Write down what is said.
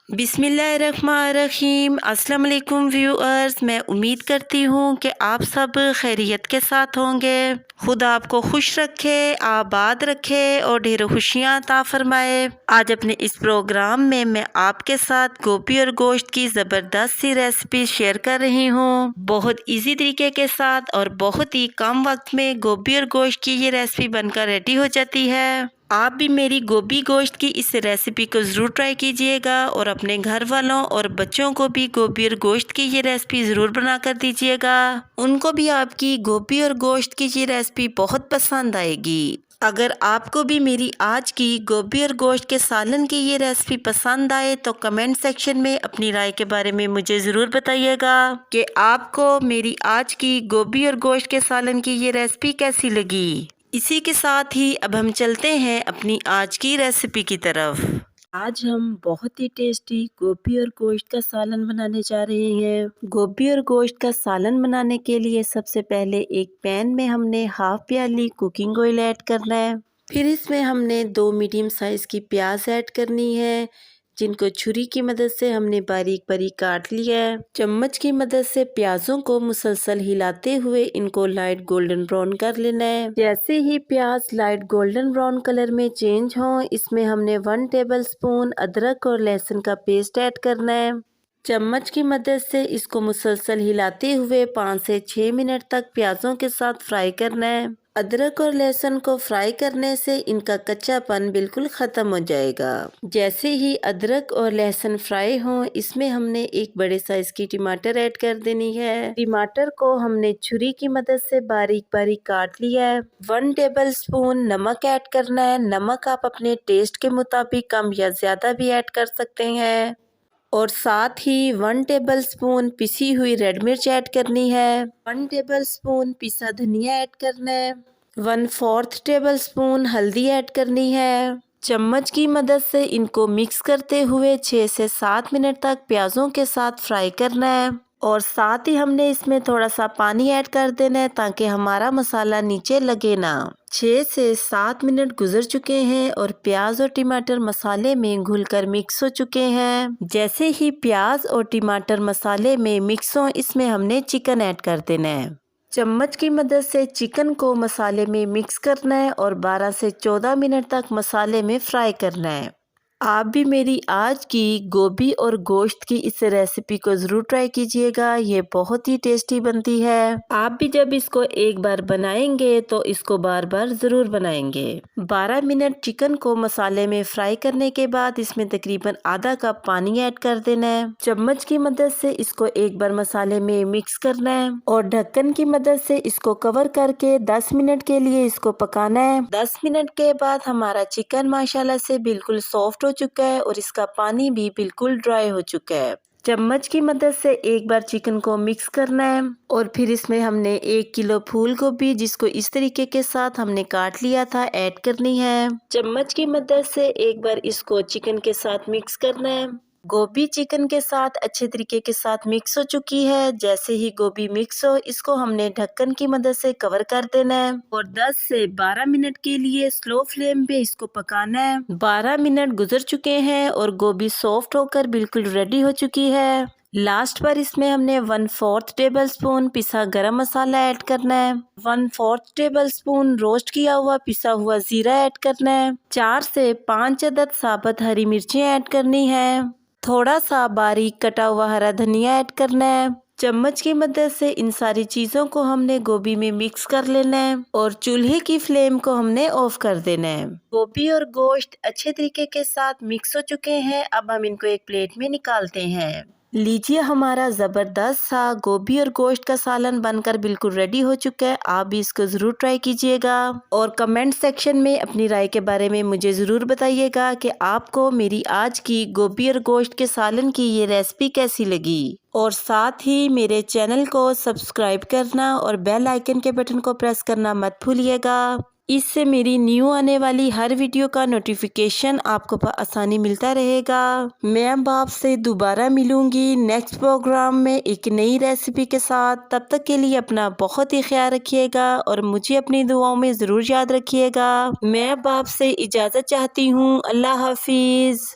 बिस्मिल्लाहिर्रहमानिर्रहीम। अस्सलाम वालेकुम व्यूअर्स, मैं उम्मीद करती हूँ कि आप सब खैरियत के साथ होंगे। खुदा आपको खुश रखे, आबाद रखे और ढेरों खुशियाँ अता फरमाए। आज अपने इस प्रोग्राम में मैं आपके साथ गोभी और गोश्त की ज़बरदस्त सी रेसिपी शेयर कर रही हूँ। बहुत इजी तरीके के साथ और बहुत ही कम वक्त में गोभी और गोश्त की ये रेसिपी बनकर रेडी हो जाती है। आप भी मेरी गोभी गोश्त की इस रेसिपी को ज़रूर ट्राई कीजिएगा और अपने घर वालों और बच्चों को भी गोभी और गोश्त की ये रेसिपी ज़रूर बना कर दीजिएगा। उनको भी आपकी गोभी और गोश्त की ये रेसिपी बहुत पसंद आएगी। अगर आपको भी मेरी आज की गोभी और गोश्त के सालन की ये रेसिपी पसंद आए तो कमेंट सेक्शन में अपनी राय के बारे में मुझे ज़रूर बताइएगा कि आपको मेरी आज की गोभी और गोश्त के सालन की ये रेसिपी कैसी लगी। इसी के साथ ही अब हम चलते हैं अपनी आज की रेसिपी की तरफ। आज हम बहुत ही टेस्टी गोभी और गोश्त का सालन बनाने जा रहे हैं। गोभी और गोश्त का सालन बनाने के लिए सबसे पहले एक पैन में हमने हाफ प्याली कुकिंग ऑयल ऐड करना है। फिर इसमें हमने 2 मीडियम साइज़ की प्याज ऐड करनी है, जिनको छुरी की मदद से हमने बारीक बारीक काट लिया है। चम्मच की मदद से प्याजों को मुसलसल हिलाते हुए इनको लाइट गोल्डन ब्राउन कर लेना है। जैसे ही प्याज लाइट गोल्डन ब्राउन कलर में चेंज हो, इसमें हमने 1 टेबलस्पून अदरक और लहसुन का पेस्ट ऐड करना है। चम्मच की मदद से इसको मुसलसल हिलाते हुए 5 से 6 मिनट तक प्याजों के साथ फ्राई करना है। अदरक और लहसुन को फ्राई करने से इनका कच्चापन बिल्कुल ख़त्म हो जाएगा। जैसे ही अदरक और लहसुन फ्राई हों, इसमें हमने एक बड़े साइज की टमाटर ऐड कर देनी है। टमाटर को हमने छुरी की मदद से बारीक बारीक काट लिया है। 1 टेबलस्पून नमक ऐड करना है। नमक आप अपने टेस्ट के मुताबिक कम या ज़्यादा भी ऐड कर सकते हैं। और साथ ही 1 टेबलस्पून पिसी हुई रेड मिर्च ऐड करनी है। 1 टेबलस्पून पिसा धनिया ऐड करना है। 1/4 टेबलस्पून हल्दी ऐड करनी है। चम्मच की मदद से इनको मिक्स करते हुए 6 से 7 मिनट तक प्याजों के साथ फ्राई करना है। और साथ ही हमने इसमें थोड़ा सा पानी ऐड कर देना है ताकि हमारा मसाला नीचे लगे ना। 6 से 7 मिनट गुजर चुके हैं और प्याज और टमाटर मसाले में घुलकर मिक्स हो चुके हैं। जैसे ही प्याज और टमाटर मसाले में मिक्स हो, इसमें हमने चिकन ऐड कर देना है। चम्मच की मदद से चिकन को मसाले में मिक्स करना है और 12 से 14 मिनट तक मसाले में फ्राई करना है। आप भी मेरी आज की गोभी और गोश्त की इस रेसिपी को ज़रूर ट्राई कीजिएगा। ये बहुत ही टेस्टी बनती है। आप भी जब इसको एक बार बनाएंगे तो इसको बार बार ज़रूर बनाएंगे। 12 मिनट चिकन को मसाले में फ्राई करने के बाद इसमें तकरीबन आधा कप पानी ऐड कर देना है। चम्मच की मदद से इसको एक बार मसाले में मिक्स करना है और ढक्कन की मदद से इसको कवर करके 10 मिनट के लिए इसको पकाना है। 10 मिनट के बाद हमारा चिकन माशाल्लाह से बिल्कुल सॉफ्ट हो चुका है और इसका पानी भी बिल्कुल ड्राई हो चुका है। चम्मच की मदद से एक बार चिकन को मिक्स करना है और फिर इसमें हमने 1 किलो फूल गोभी, जिसको इस तरीके के साथ हमने काट लिया था, ऐड करनी है। चम्मच की मदद से एक बार इसको चिकन के साथ मिक्स करना है। गोभी चिकन के साथ अच्छे तरीके के साथ मिक्स हो चुकी है। जैसे ही गोभी मिक्स हो, इसको हमने ढक्कन की मदद से कवर कर देना है और 10 से 12 मिनट के लिए स्लो फ्लेम पे इसको पकाना है। 12 मिनट गुजर चुके हैं और गोभी सॉफ्ट होकर बिल्कुल रेडी हो चुकी है। लास्ट पर इसमें हमने 1/4 टेबलस्पून पिसा गरम मसाला ऐड करना है। 1/4 टेबलस्पून रोस्ट किया हुआ पिसा हुआ जीरा ऐड करना है। 4 से 5 अदद साबुत हरी मिर्चें ऐड करनी है। थोड़ा सा बारीक कटा हुआ हरा धनिया ऐड करना है। चम्मच की मदद से इन सारी चीज़ों को हमने गोभी में मिक्स कर लेना है और चूल्हे की फ्लेम को हमने ऑफ कर देना है। गोभी और गोश्त अच्छे तरीके के साथ मिक्स हो चुके हैं। अब हम इनको एक प्लेट में निकालते हैं। लीजिए, हमारा ज़बरदस्त सा गोभी और गोश्त का सालन बनकर बिल्कुल रेडी हो चुका है। आप भी इसको ज़रूर ट्राई कीजिएगा और कमेंट सेक्शन में अपनी राय के बारे में मुझे ज़रूर बताइएगा कि आपको मेरी आज की गोभी और गोश्त के सालन की ये रेसिपी कैसी लगी। और साथ ही मेरे चैनल को सब्सक्राइब करना और बेल आइकन के बटन को प्रेस करना मत भूलिएगा। इससे मेरी न्यू आने वाली हर वीडियो का नोटिफिकेशन आपको आसानी मिलता रहेगा। मैं अब आपसे दोबारा मिलूंगी नेक्स्ट प्रोग्राम में एक नई रेसिपी के साथ। तब तक के लिए अपना बहुत ही ख्याल रखिएगा और मुझे अपनी दुआओं में ज़रूर याद रखिएगा। मैं अब आपसे इजाज़त चाहती हूँ। अल्लाह हाफिज़।